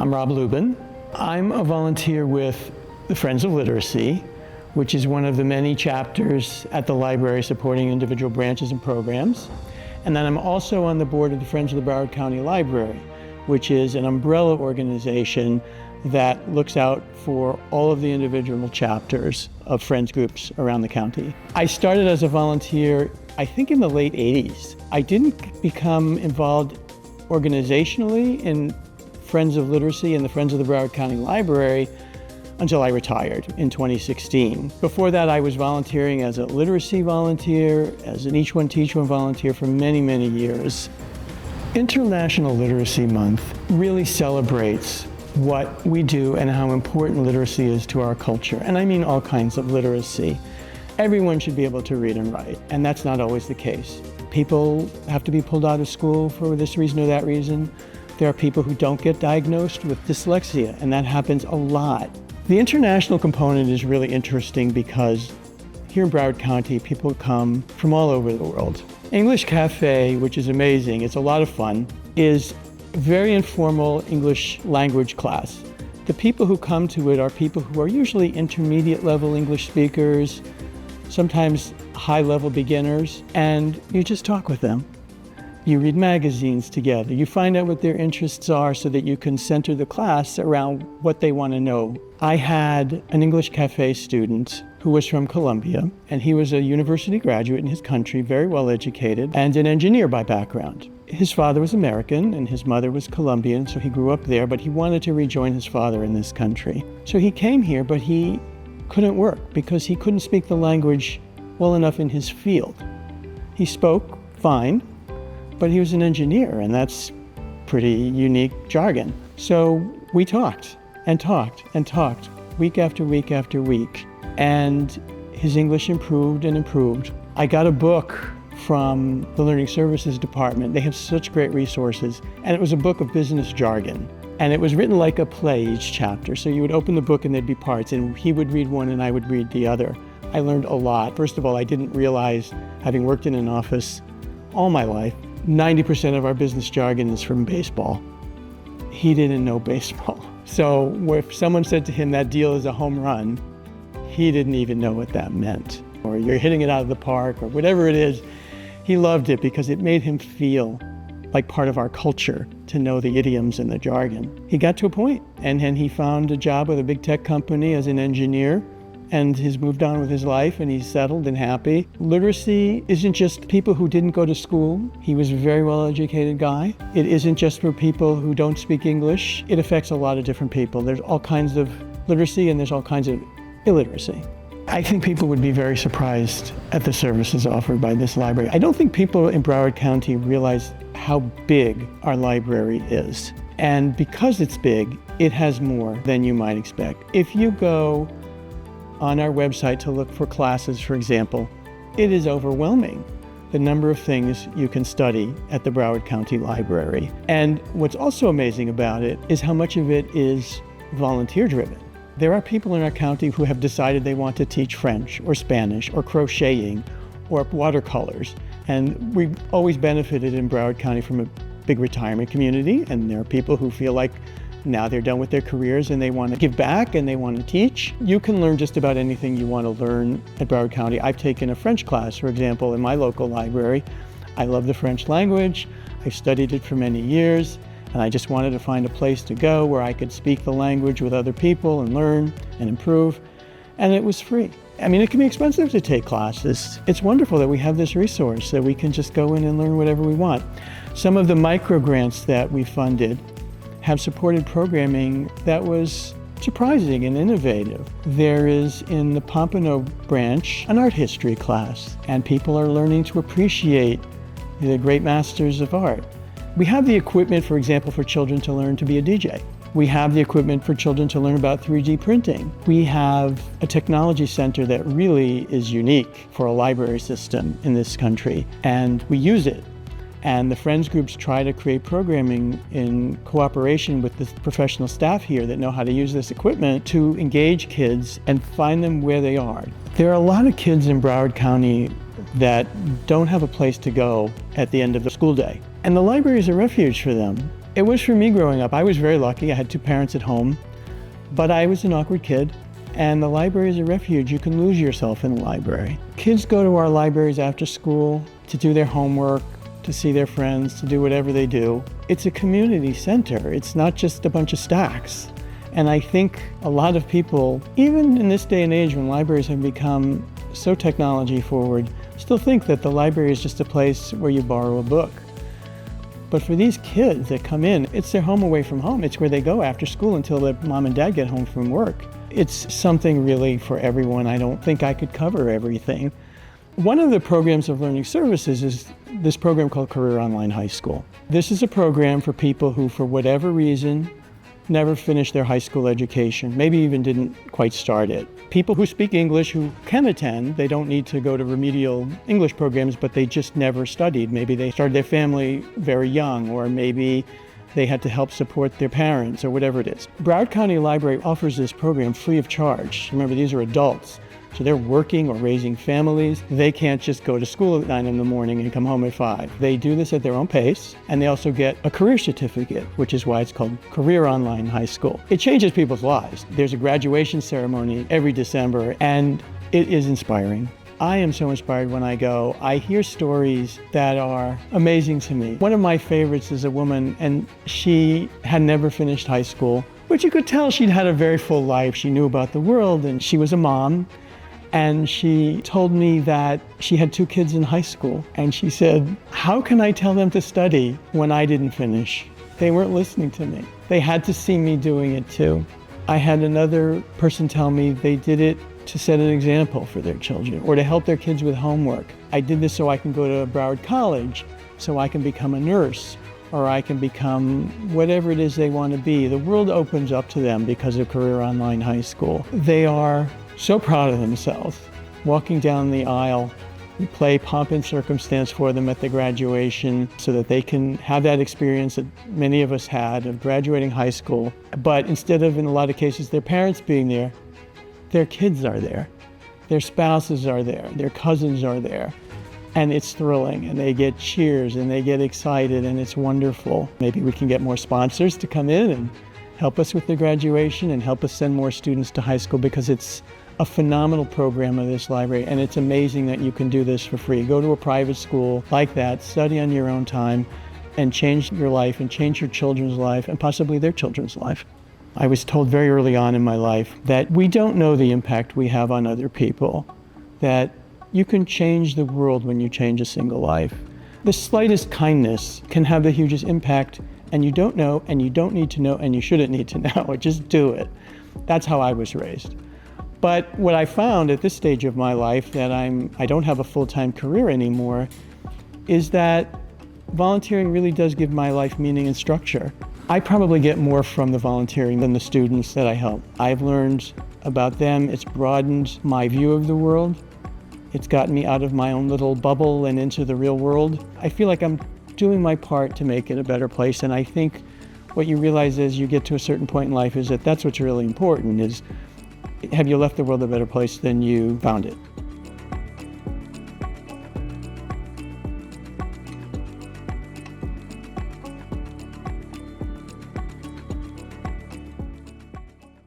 I'm Rob Lubin. I'm a volunteer with the Friends of Literacy, which is one of the many chapters at the library supporting individual branches and programs. And then I'm also on the board of the Friends of the Broward County Library, which is an umbrella organization that looks out for all of the individual chapters of Friends groups around the county. I started as a volunteer, I think in the late 80s. I didn't become involved organizationally in Friends of Literacy and the Friends of the Broward County Library until I retired in 2016. Before that, I was volunteering as a literacy volunteer, as an Each One Teach One volunteer for many, many years. International Literacy Month really celebrates what we do and how important literacy is to our culture. And I mean all kinds of literacy. Everyone should be able to read and write, and that's not always the case. People have to be pulled out of school for this reason or that reason. There are people who don't get diagnosed with dyslexia, and that happens a lot. The international component is really interesting because here in Broward County, people come from all over the world. English Cafe, which is amazing, it's a lot of fun, is a very informal English language class. The people who come to it are people who are usually intermediate level English speakers, sometimes high level beginners, and you just talk with them. You read magazines together. You find out what their interests are so that you can center the class around what they want to know. I had an English Cafe student who was from Colombia, and he was a university graduate in his country, very well educated, and an engineer by background. His father was American and his mother was Colombian, so he grew up there, but he wanted to rejoin his father in this country. So he came here, but he couldn't work because he couldn't speak the language well enough in his field. He spoke fine, but he was an engineer, and that's pretty unique jargon. So we talked and talked and talked week after week after week, and his English improved and improved. I got a book from the Learning Services Department. They have such great resources, and it was a book of business jargon. And it was written like a play, each chapter. So you would open the book and there'd be parts, and he would read one and I would read the other. I learned a lot. First of all, I didn't realize, having worked in an office all my life, 90% of our business jargon is from baseball. He didn't know baseball. So if someone said to him that deal is a home run, he didn't even know what that meant. Or you're hitting it out of the park, or whatever it is. He loved it because it made him feel like part of our culture to know the idioms and the jargon. He got to a point, and then he found a job with a big tech company as an engineer, and he's moved on with his life, and he's settled and happy. Literacy isn't just people who didn't go to school. He was a very well-educated guy. It isn't just for people who don't speak English. It affects a lot of different people. There's all kinds of literacy, and there's all kinds of illiteracy. I think people would be very surprised at the services offered by this library. I don't think people in Broward County realize how big our library is. And because it's big, it has more than you might expect. If you go on our website to look for classes, for example, it is overwhelming, the number of things you can study at the Broward County Library. And what's also amazing about it is how much of it is volunteer-driven. There are people in our county who have decided they want to teach French or Spanish or crocheting or watercolors. And we've always benefited in Broward County from a big retirement community, and there are people who feel like now they're done with their careers and they want to give back and they want to teach. You can learn just about anything you want to learn at Broward County. I've taken a French class, for example, in my local library. I love the French language. I've studied it for many years, and I just wanted to find a place to go where I could speak the language with other people and learn and improve, and it was free. I mean, it can be expensive to take classes. It's wonderful that we have this resource that we can just go in and learn whatever we want. Some of the micro grants that we funded have supported programming that was surprising and innovative. There is, in the Pompano branch, an art history class, and people are learning to appreciate the great masters of art. We have the equipment, for example, for children to learn to be a DJ. We have the equipment for children to learn about 3D printing. We have a technology center that really is unique for a library system in this country, and we use it. And the Friends groups try to create programming in cooperation with the professional staff here that know how to use this equipment to engage kids and find them where they are. There are a lot of kids in Broward County that don't have a place to go at the end of the school day. And the library is a refuge for them. It was for me growing up. I was very lucky. I had two parents at home, but I was an awkward kid. And the library is a refuge. You can lose yourself in the library. Kids go to our libraries after school to do their homework, to see their friends, to do whatever they do. It's a community center. It's not just a bunch of stacks. And I think a lot of people, even in this day and age when libraries have become so technology forward, still think that the library is just a place where you borrow a book. But for these kids that come in, it's their home away from home. It's where they go after school until their mom and dad get home from work. It's something really for everyone. I don't think I could cover everything. One of the programs of Learning Services is this program called Career Online High School. This is a program for people who, for whatever reason, never finished their high school education, maybe even didn't quite start it. People who speak English who can attend, they don't need to go to remedial English programs, but they just never studied. Maybe they started their family very young, or maybe they had to help support their parents, or whatever it is. Broward County Library offers this program free of charge. Remember, these are adults. So they're working or raising families. They can't just go to school at 9 in the morning and come home at 5. They do this at their own pace, and they also get a career certificate, which is why it's called Career Online High School. It changes people's lives. There's a graduation ceremony every December, and it is inspiring. I am so inspired when I go. I hear stories that are amazing to me. One of my favorites is a woman, and she had never finished high school, but you could tell she'd had a very full life. She knew about the world, and she was a mom. And she told me that she had 2 kids in high school. And she said, how can I tell them to study when I didn't finish? They weren't listening to me. They had to see me doing it too. I had another person tell me they did it to set an example for their children or to help their kids with homework. I did this so I can go to Broward College, so I can become a nurse, or I can become whatever it is they want to be. The world opens up to them because of Career Online High School. They are so proud of themselves. Walking down the aisle, we play pomp and circumstance for them at the graduation so that they can have that experience that many of us had of graduating high school. But instead of, in a lot of cases, their parents being there, their kids are there. Their spouses are there. Their cousins are there. And it's thrilling, and they get cheers, and they get excited, and it's wonderful. Maybe we can get more sponsors to come in and help us with the graduation and help us send more students to high school, because it's a phenomenal program of this library, and it's amazing that you can do this for free. Go to a private school like that, study on your own time, and change your life and change your children's life and possibly their children's life. I was told very early on in my life that we don't know the impact we have on other people, that you can change the world when you change a single life. The slightest kindness can have the hugest impact, and you don't know, and you don't need to know, and you shouldn't need to know. Just do it. That's how I was raised. But what I found at this stage of my life, that I don't have a full-time career anymore, is that volunteering really does give my life meaning and structure. I probably get more from the volunteering than the students that I help. I've learned about them. It's broadened my view of the world. It's gotten me out of my own little bubble and into the real world. I feel like I'm doing my part to make it a better place, and I think what you realize as you get to a certain point in life is that that's what's really important, is have you left the world a better place than you found it?